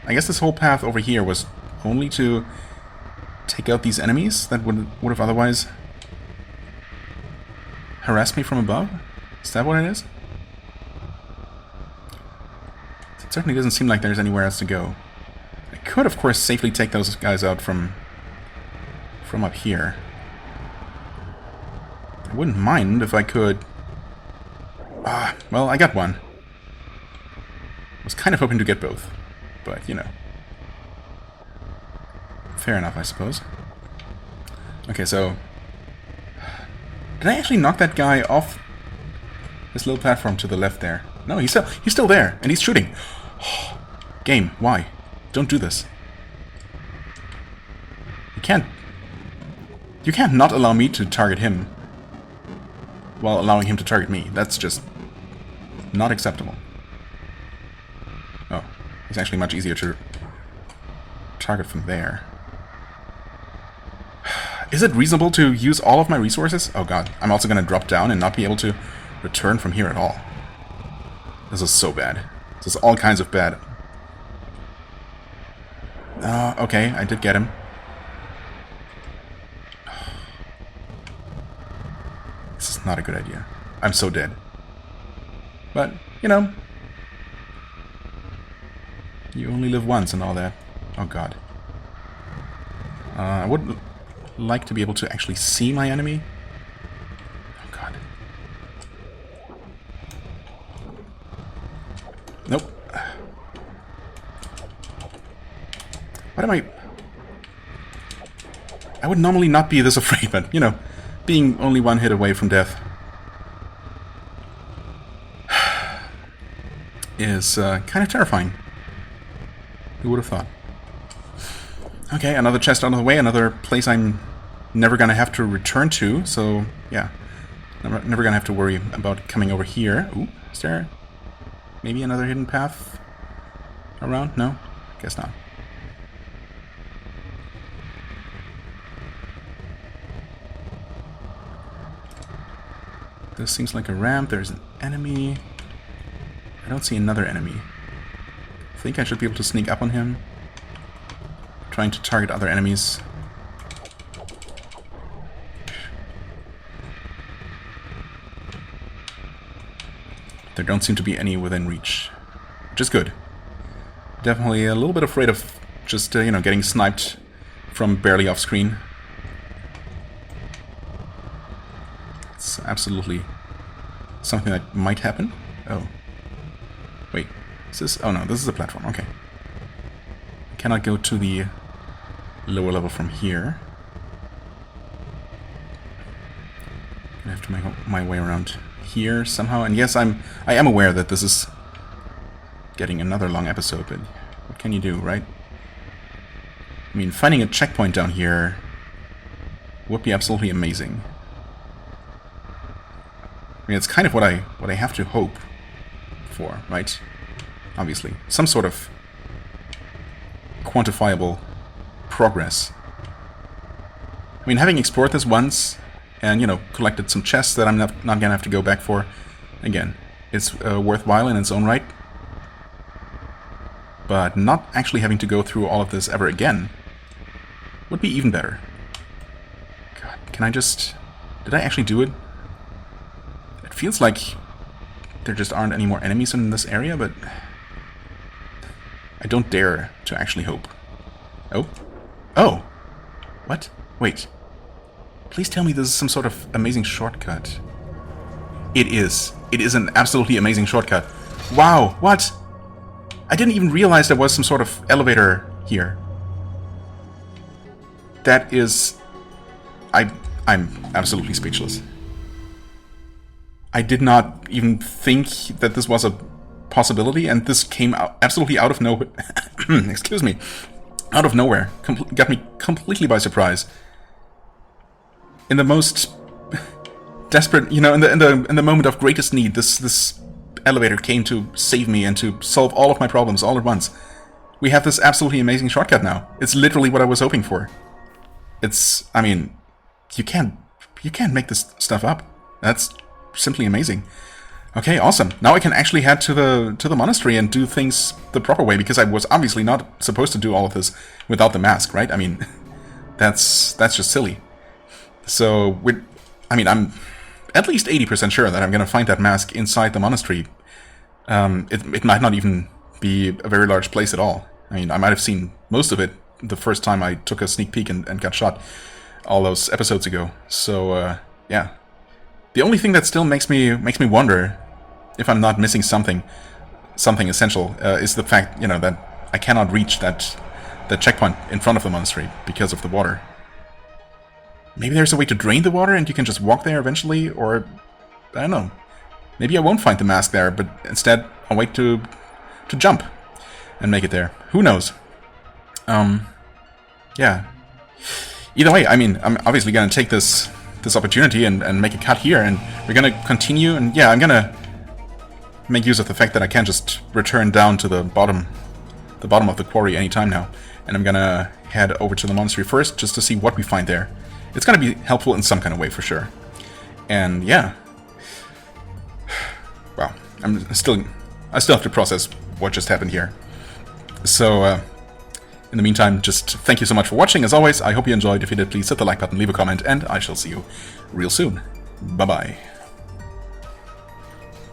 I guess this whole path over here was only to take out these enemies that would have otherwise harassed me from above? Is that what it is? It certainly doesn't seem like there's anywhere else to go. I could, of course, safely take those guys out from up here. I wouldn't mind if I could... well, I got one. I was kind of hoping to get both, but, you know. Fair enough, I suppose. Okay, so... Did I actually knock that guy off this little platform to the left there? No, he's still there, and he's shooting. Game, why? Don't do this. You can't not allow me to target him while allowing him to target me. That's just not acceptable. Oh, it's actually much easier to target from there. Is it reasonable to use all of my resources? Oh god, I'm also going to drop down and not be able to return from here at all. This is so bad. This is all kinds of bad. Okay, I did get him. This is not a good idea. I'm so dead. But, you know, you only live once and all that. Oh god. I would like to be able to actually see my enemy. Oh god. Nope. What am I would normally not be this afraid, but, you know, being only one hit away from death is kind of terrifying. Who would have thought? Okay, another chest out of the way, another place I'm never gonna have to return to, so yeah. Never gonna have to worry about coming over here. Ooh, is there maybe another hidden path around? No? Guess not. This seems like a ramp. There's an enemy. I don't see another enemy. I think I should be able to sneak up on him. Trying to target other enemies. There don't seem to be any within reach, which is good. Definitely a little bit afraid of just, you know, getting sniped from barely off screen. It's absolutely something that might happen. Oh, Wait, is this... Oh no, this is a platform, okay. I cannot go to the lower level from here. I have to make my way around here somehow. And yes, I am aware that this is getting another long episode, but what can you do, right? I mean, finding a checkpoint down here would be absolutely amazing. I mean, it's kind of what I have to hope for, right? Obviously, some sort of quantifiable progress. I mean, having explored this once and, you know, collected some chests that I'm not gonna have to go back for, again, it's worthwhile in its own right. But not actually having to go through all of this ever again would be even better. God, can I just... Did I actually do it? It feels like there just aren't any more enemies in this area, but I don't dare to actually hope. Oh? Oh! What? Wait. Please tell me this is some sort of amazing shortcut. It is. It is an absolutely amazing shortcut. Wow! What? I didn't even realize there was some sort of elevator here. That is... I'm absolutely speechless. I did not even think that this was a possibility, and this came out absolutely out of nowhere. Excuse me. Out of nowhere. Got me completely by surprise. In the most desperate, you know, in the moment of greatest need, this elevator came to save me and to solve all of my problems all at once. We have this absolutely amazing shortcut now. It's literally what I was hoping for. It's, I mean, you can't make this stuff up. That's simply amazing. Okay, awesome. Now I can actually head to the monastery and do things the proper way, because I was obviously not supposed to do all of this without the mask, right? I mean, that's just silly. So, I'm at least 80% sure that I'm going to find that mask inside the monastery. It might not even be a very large place at all. I mean, I might have seen most of it the first time I took a sneak peek and got shot all those episodes ago. So, yeah. The only thing that still makes me wonder if I'm not missing something essential is the fact, you know, that I cannot reach that checkpoint in front of the monastery because of the water. Maybe there's a way to drain the water and you can just walk there eventually, or I don't know. Maybe I won't find the mask there, but instead I'll wait to jump and make it there. Who knows? Yeah. Either way, I mean, I'm obviously gonna take this opportunity and make a cut here, and we're gonna continue, and yeah, I'm gonna make use of the fact that I can't just return down to the bottom of the quarry anytime now, and I'm gonna head over to the monastery first just to see what we find there. It's gonna be helpful in some kind of way for sure. And yeah, well, I still have to process what just happened here. So in the meantime, just thank you so much for watching. As always, I hope you enjoyed. If you did, please hit the like button, leave a comment, and I shall see you real soon. Bye bye.